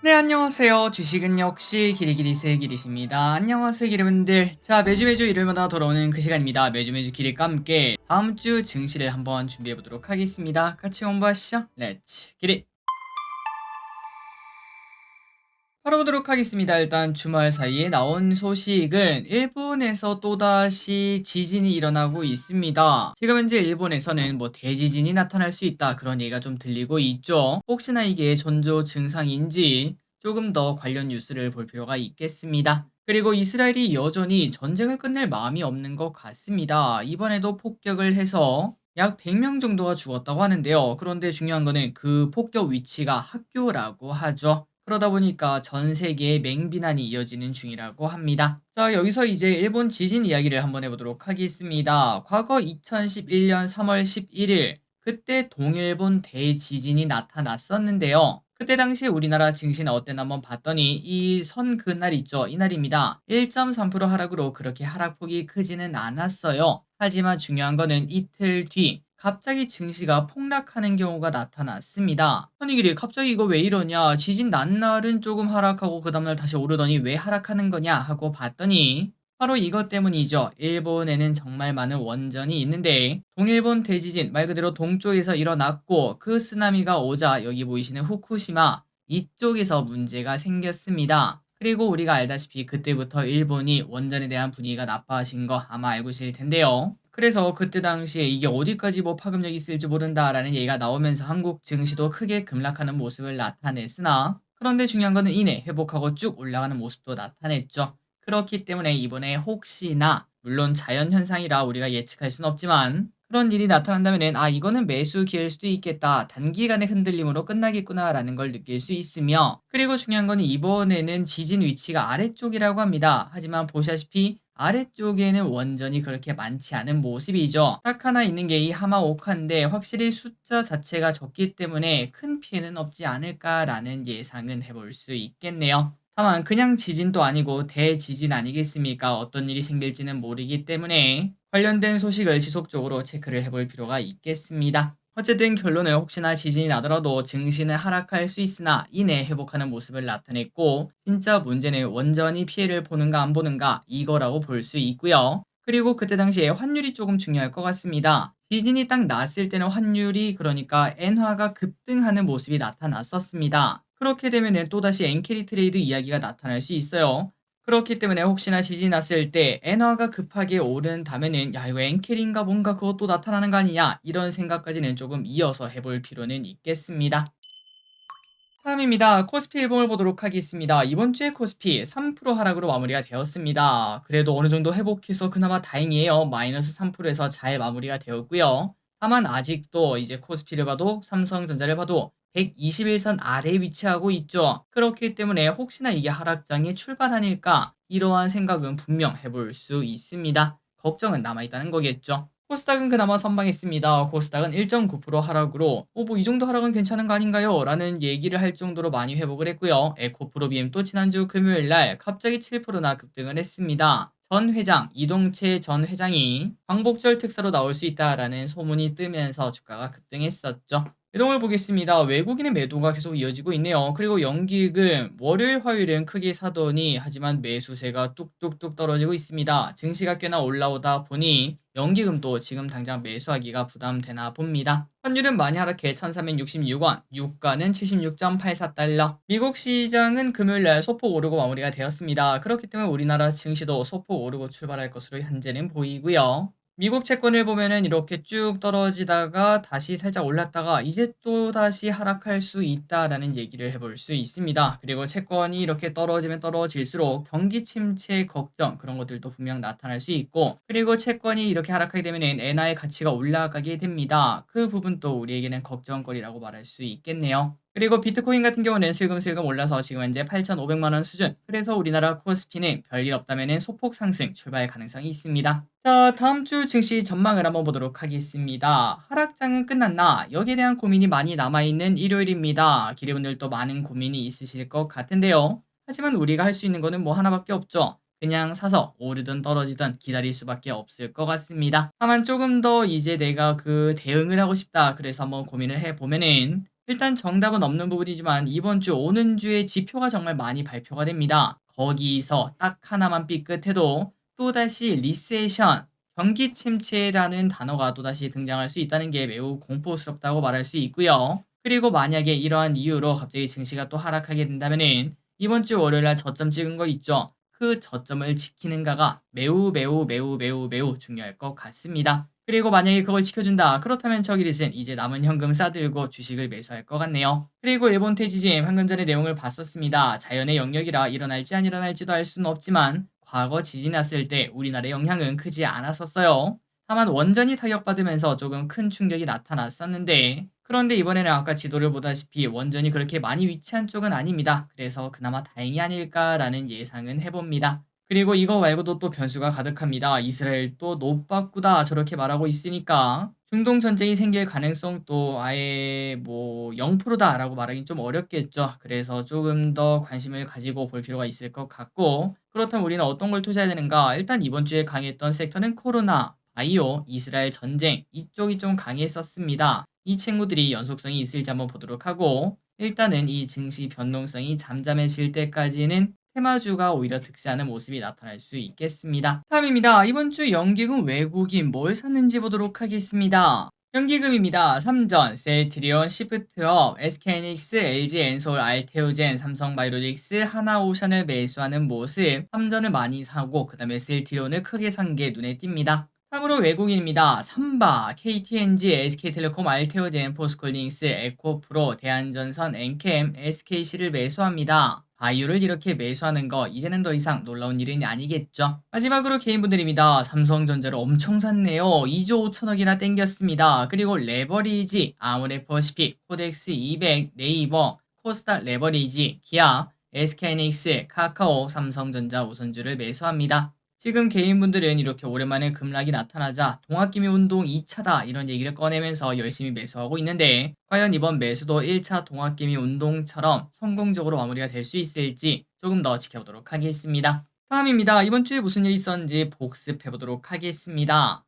네, 안녕하세요. 주식은 역시 기리기리스의 기리십니다. 안녕하세요, 기리분들. 자, 매주 일요일마다 돌아오는 그 시간입니다. 매주 기리과 함께 다음 주 증시를 한번 준비해 보도록 하겠습니다. 같이 공부하시죠. 렛츠 기리. 바로 보도록 하겠습니다. 일단 주말 사이에 나온 소식은 일본에서 또다시 지진이 일어나고 있습니다. 지금 현재 일본에서는 뭐 대지진이 나타날 수 있다 그런 얘기가 좀 들리고 있죠. 혹시나 이게 전조 증상인지 조금 더 관련 뉴스를 볼 필요가 있겠습니다. 그리고 이스라엘이 여전히 전쟁을 끝낼 마음이 없는 것 같습니다. 이번에도 폭격을 해서 약 100명 정도가 죽었다고 하는데요. 그런데 중요한 거는 그 폭격 위치가 학교라고 하죠. 그러다 보니까 전 세계에 맹비난이 이어지는 중이라고 합니다. 자, 여기서 이제 일본 지진 이야기를 한번 해보도록 하겠습니다. 과거 2011년 3월 11일, 그때 동일본 대지진이 나타났었는데요. 그때 당시 우리나라 증시는 어땠나 한번 봤더니 이 선 그날 있죠. 이날입니다. 1.3% 하락으로 그렇게 하락폭이 크지는 않았어요. 하지만 중요한 거는 이틀 뒤 갑자기 증시가 폭락하는 경우가 나타났습니다. 아니 길이 갑자기 이거 왜 이러냐? 지진 난 날은 조금 하락하고 그 다음날 다시 오르더니 왜 하락하는 거냐 하고 봤더니 바로 이것 때문이죠. 일본에는 정말 많은 원전이 있는데 동일본 대지진 말 그대로 동쪽에서 일어났고 그 쓰나미가 오자 여기 보이시는 후쿠시마 이쪽에서 문제가 생겼습니다. 그리고 우리가 알다시피 그때부터 일본이 원전에 대한 분위기가 나빠진 거 아마 알고 계실 텐데요. 그래서 그때 당시에 이게 어디까지 뭐 파급력이 있을지 모른다라는 얘기가 나오면서 한국 증시도 크게 급락하는 모습을 나타냈으나 그런데 중요한 거는 이내 회복하고 쭉 올라가는 모습도 나타냈죠. 그렇기 때문에 이번에 혹시나 물론 자연현상이라 우리가 예측할 수는 없지만 그런 일이 나타난다면은 이거는 매수 기회일 수도 있겠다. 단기간의 흔들림으로 끝나겠구나라는 걸 느낄 수 있으며 그리고 중요한 거는 이번에는 지진 위치가 아래쪽이라고 합니다. 하지만 보시다시피 아래쪽에는 원전이 그렇게 많지 않은 모습이죠. 딱 하나 있는 게 이 하마오카인데 확실히 숫자 자체가 적기 때문에 큰 피해는 없지 않을까라는 예상은 해볼 수 있겠네요. 다만 그냥 지진도 아니고 대지진 아니겠습니까? 어떤 일이 생길지는 모르기 때문에 관련된 소식을 지속적으로 체크를 해볼 필요가 있겠습니다. 어쨌든 결론은 혹시나 지진이 나더라도 증시는 하락할 수 있으나 이내 회복하는 모습을 나타냈고 진짜 문제는 원전이 피해를 보는가 안 보는가 이거라고 볼 수 있고요. 그리고 그때 당시에 환율이 조금 중요할 것 같습니다. 지진이 딱 났을 때는 환율이 그러니까 엔화가 급등하는 모습이 나타났었습니다. 그렇게 되면 또다시 엔캐리 트레이드 이야기가 나타날 수 있어요. 그렇기 때문에 혹시나 지진이 났을 때 엔화가 급하게 오른다면은 야 이거 엔캐리인가 뭔가 그것도 나타나는 거 아니냐 이런 생각까지는 조금 이어서 해볼 필요는 있겠습니다. 다음입니다. 코스피 일봉을 보도록 하겠습니다. 이번 주에 코스피 3% 하락으로 마무리가 되었습니다. 그래도 어느 정도 회복해서 그나마 다행이에요. 마이너스 3%에서 잘 마무리가 되었고요. 다만 아직도 이제 코스피를 봐도 삼성전자를 봐도 121선 아래에 위치하고 있죠. 그렇기 때문에 혹시나 이게 하락장의 출발 아닐까 이러한 생각은 분명 해볼 수 있습니다. 걱정은 남아있다는 거겠죠. 코스닥은 그나마 선방했습니다. 코스닥은 1.9% 하락으로 뭐 이 정도 하락은 괜찮은 거 아닌가요? 라는 얘기를 할 정도로 많이 회복을 했고요. 에코프로비엠도 지난주 금요일날 갑자기 7%나 급등을 했습니다. 전 회장, 이동채 전 회장이 광복절 특사로 나올 수 있다라는 소문이 뜨면서 주가가 급등했었죠. 매동을 보겠습니다. 외국인의 매도가 계속 이어지고 있네요. 그리고 연기금 월요일 화요일은 크게 사더니 하지만 매수세가 뚝뚝뚝 떨어지고 있습니다. 증시가 꽤나 올라오다 보니 연기금도 지금 당장 매수하기가 부담되나 봅니다. 환율은 많이 하락해 1366원, 유가는 76.84달러. 미국 시장은 금요일날 소폭 오르고 마무리가 되었습니다. 그렇기 때문에 우리나라 증시도 소폭 오르고 출발할 것으로 현재는 보이고요. 미국 채권을 보면은 이렇게 쭉 떨어지다가 다시 살짝 올랐다가 이제 또 다시 하락할 수 있다라는 얘기를 해볼 수 있습니다. 그리고 채권이 이렇게 떨어지면 떨어질수록 경기 침체 걱정 그런 것들도 분명 나타날 수 있고 그리고 채권이 이렇게 하락하게 되면은 엔화의 가치가 올라가게 됩니다. 그 부분도 우리에게는 걱정거리라고 말할 수 있겠네요. 그리고 비트코인 같은 경우는 슬금슬금 올라서 지금 현재 8,500만 원 수준. 그래서 우리나라 코스피는 별일 없다면은 소폭 상승 출발 가능성이 있습니다. 자, 다음 주 증시 전망을 한번 보도록 하겠습니다. 하락장은 끝났나? 여기에 대한 고민이 많이 남아있는 일요일입니다. 기대분들도 많은 고민이 있으실 것 같은데요. 하지만 우리가 할 수 있는 거는 뭐 하나밖에 없죠. 그냥 사서 오르든 떨어지든 기다릴 수밖에 없을 것 같습니다. 다만 조금 더 이제 내가 그 대응을 하고 싶다. 그래서 한번 고민을 해보면은 일단 정답은 없는 부분이지만 이번 주 오는 주에 지표가 정말 많이 발표가 됩니다. 거기서 딱 하나만 삐끗해도 또다시 리세션, 경기 침체라는 단어가 또다시 등장할 수 있다는 게 매우 공포스럽다고 말할 수 있고요. 그리고 만약에 이러한 이유로 갑자기 증시가 또 하락하게 된다면은 이번 주 월요일 날 저점 찍은 거 있죠? 그 저점을 지키는가가 매우 매우 매우 매우 매우 중요할 것 같습니다. 그리고 만약에 그걸 지켜준다. 그렇다면 저기릿은 이제 남은 현금 싸들고 주식을 매수할 것 같네요. 그리고 일본 퇴지진 방금 전에 내용을 봤었습니다. 자연의 영역이라 일어날지 안 일어날지도 알 수는 없지만 과거 지진 났을 때 우리나라의 영향은 크지 않았었어요. 다만 원전이 타격받으면서 조금 큰 충격이 나타났었는데 그런데 이번에는 아까 지도를 보다시피 원전이 그렇게 많이 위치한 쪽은 아닙니다. 그래서 그나마 다행이 아닐까라는 예상은 해봅니다. 그리고 이거 말고도 또 변수가 가득합니다. 이스라엘도 노빠꾸다 저렇게 말하고 있으니까 중동 전쟁이 생길 가능성도 아예 뭐 0%다라고 말하긴 좀 어렵겠죠. 그래서 조금 더 관심을 가지고 볼 필요가 있을 것 같고 그렇다면 우리는 어떤 걸 투자해야 되는가? 일단 이번 주에 강했던 섹터는 코로나, 바이오, 이스라엘 전쟁 이쪽이 좀 강했었습니다. 이 친구들이 연속성이 있을지 한번 보도록 하고 일단은 이 증시 변동성이 잠잠해질 때까지는 테마주가 오히려 득세하는 모습이 나타날 수 있겠습니다. 다음입니다. 이번 주 연기금 외국인 뭘 샀는지 보도록 하겠습니다. 연기금입니다. 삼전, 셀트리온, 시프트업, SK하이닉스, LG엔솔, 알테오젠, 삼성바이오로직스, 하나오션을 매수하는 모습. 삼전을 많이 사고 그 다음에 셀트리온을 크게 산 게 눈에 띕니다. 다음으로 외국인입니다. 삼바, KTNG, SK텔레콤, 알테오젠, 포스콜링스, 에코프로, 대한전선, 엔캠, SKC를 매수합니다. 바이오를 이렇게 매수하는 거 이제는 더 이상 놀라운 일은 아니겠죠. 마지막으로 개인분들입니다. 삼성전자를 엄청 샀네요. 2조 5천억이나 땡겼습니다. 그리고 레버리지, 아모레퍼시픽, 코덱스 200, 네이버, 코스닥 레버리지, 기아, SK하이닉스, 카카오, 삼성전자 우선주를 매수합니다. 지금 개인분들은 이렇게 오랜만에 급락이 나타나자 동학개미 운동 2차다 이런 얘기를 꺼내면서 열심히 매수하고 있는데 과연 이번 매수도 1차 동학개미 운동처럼 성공적으로 마무리가 될 수 있을지 조금 더 지켜보도록 하겠습니다. 다음입니다. 이번 주에 무슨 일이 있었는지 복습해보도록 하겠습니다.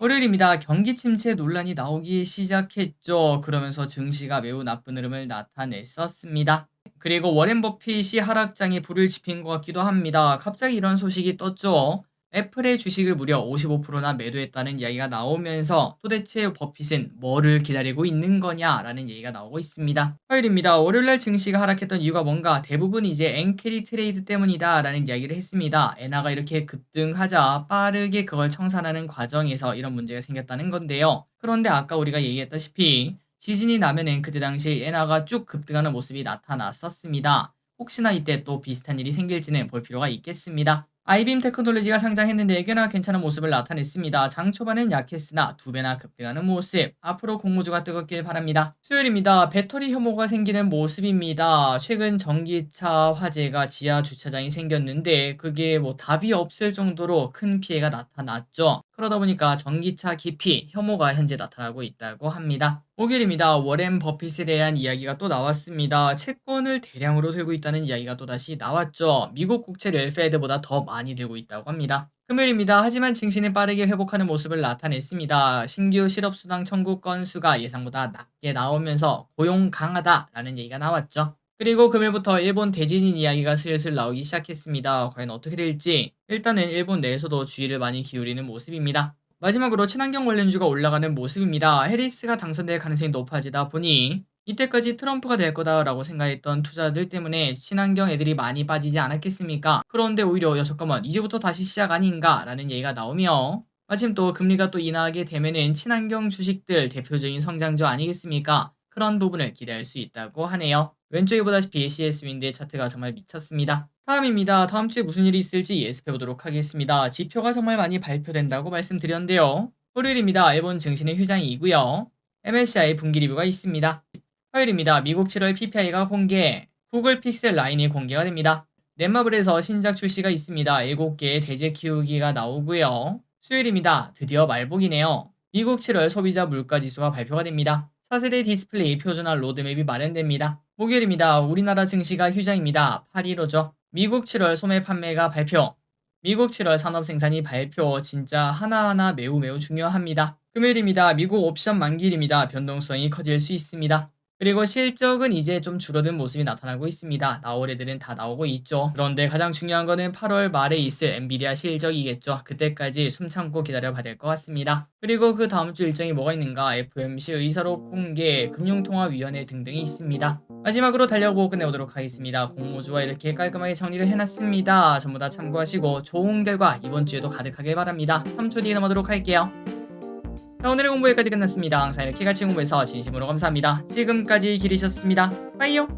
월요일입니다. 경기 침체 논란이 나오기 시작했죠. 그러면서 증시가 매우 나쁜 흐름을 나타냈었습니다. 그리고 워렌 버핏이 하락장에 불을 지핀 것 같기도 합니다. 갑자기 이런 소식이 떴죠. 애플의 주식을 무려 55%나 매도했다는 이야기가 나오면서 도대체 버핏은 뭐를 기다리고 있는 거냐라는 얘기가 나오고 있습니다. 화요일입니다. 월요일날 증시가 하락했던 이유가 뭔가 대부분 이제 엔캐리 트레이드 때문이다라는 이야기를 했습니다. 엔화가 이렇게 급등하자 빠르게 그걸 청산하는 과정에서 이런 문제가 생겼다는 건데요. 그런데 아까 우리가 얘기했다시피 지진이 나면은 그때 당시 엔화가 쭉 급등하는 모습이 나타났었습니다. 혹시나 이때 또 비슷한 일이 생길지는 볼 필요가 있겠습니다. 아이빔 테크놀로지가 상장했는데 꽤나 괜찮은 모습을 나타냈습니다. 장 초반엔 약했으나 2배나 급등하는 모습. 앞으로 공모주가 뜨겁길 바랍니다. 수요일입니다. 배터리 혐오가 생기는 모습입니다. 최근 전기차 화재가 지하 주차장이 생겼는데 그게 뭐 답이 없을 정도로 큰 피해가 나타났죠. 그러다 보니까 전기차 기피, 혐오가 현재 나타나고 있다고 합니다. 목요일입니다. 워렌 버핏에 대한 이야기가 또 나왔습니다. 채권을 대량으로 들고 있다는 이야기가 또다시 나왔죠. 미국 국채를 페드보다 더 많이 들고 있다고 합니다. 금요일입니다. 하지만 증시는 빠르게 회복하는 모습을 나타냈습니다. 신규 실업수당 청구 건수가 예상보다 낮게 나오면서 고용 강하다라는 얘기가 나왔죠. 그리고 금요일부터 일본 대지진 이야기가 슬슬 나오기 시작했습니다. 과연 어떻게 될지 일단은 일본 내에서도 주의를 많이 기울이는 모습입니다. 마지막으로 친환경 관련주가 올라가는 모습입니다. 해리스가 당선될 가능성이 높아지다 보니 이때까지 트럼프가 될 거다라고 생각했던 투자들 때문에 친환경 애들이 많이 빠지지 않았겠습니까? 그런데 오히려 야 잠깐만 이제부터 다시 시작 아닌가라는 얘기가 나오며 마침 또 금리가 또 인하하게 되면은 친환경 주식들 대표적인 성장주 아니겠습니까? 그런 부분을 기대할 수 있다고 하네요. 왼쪽에 보다시피 CS윈드의 차트가 정말 미쳤습니다. 다음입니다. 다음 주에 무슨 일이 있을지 예습해보도록 하겠습니다. 지표가 정말 많이 발표된다고 말씀드렸는데요. 월요일입니다. 일본 증시는 휴장이고요. MSCI 분기 리뷰가 있습니다. 화요일입니다. 미국 7월 PPI가 공개, 구글 픽셀 9이 공개가 됩니다. 넷마블에서 신작 출시가 있습니다. 7개의 대제 키우기가 나오고요. 수요일입니다. 드디어 말복이네요. 미국 7월 소비자 물가지수가 발표가 됩니다. 4세대 디스플레이 표준화 로드맵이 마련됩니다. 목요일입니다. 우리나라 증시가 휴장입니다. 8.15죠. 미국 7월 소매 판매가 발표. 미국 7월 산업 생산이 발표. 진짜 하나하나 매우 매우 중요합니다. 금요일입니다. 미국 옵션 만기일입니다. 변동성이 커질 수 있습니다. 그리고 실적은 이제 좀 줄어든 모습이 나타나고 있습니다. 나올 애들은 다 나오고 있죠. 그런데 가장 중요한 거는 8월 말에 있을 엔비디아 실적이겠죠. 그때까지 숨 참고 기다려봐야 될 것 같습니다. 그리고 그 다음 주 일정이 뭐가 있는가? FOMC 의사록 공개, 금융통화위원회 등등이 있습니다. 마지막으로 달려보고 끝내보도록 하겠습니다. 공모주와 이렇게 깔끔하게 정리를 해놨습니다. 전부 다 참고하시고 좋은 결과 이번 주에도 가득하길 바랍니다. 3초 뒤에 넘어가도록 할게요. 자, 오늘의 공부 여기까지 끝났습니다. 항상 이렇게 같이 공부해서 진심으로 감사합니다. 지금까지 길이셨습니다. 빠이요.